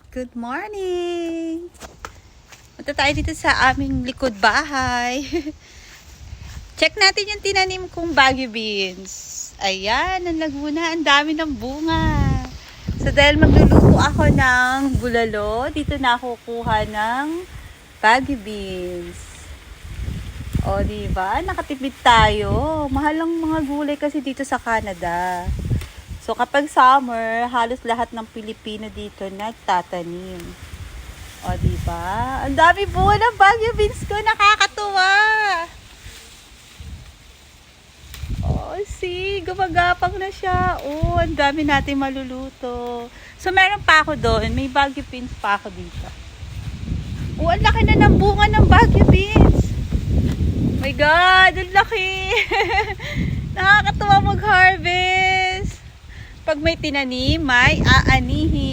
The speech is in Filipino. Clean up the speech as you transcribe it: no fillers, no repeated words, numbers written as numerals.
Good morning! Punta tayo dito sa aming likod bahay. Check natin yung tinanim kong Baguio beans. Ayan, ang Laguna. Ang dami ng bunga. So dahil magluluto ako ng bulalo, dito na ako kuha ng Baguio beans. O, diba? Nakatipid tayo. Mahal ang mga gulay kasi dito sa Canada. So, kapag summer, halos lahat ng Pilipino dito nagtatanim. O, diba? Ang dami bunga ng Baguio beans ko. Nakakatuwa! Oh, see? Gumagapang na siya. Oh, ang dami natin maluluto. So, meron pa ako doon. May Baguio beans pa ako dito. Oh, ang laki na ng bunga ng Baguio beans. My God, ang laki. Nakakatuwa mag-harvest. Pag may tinanim, may aanihin.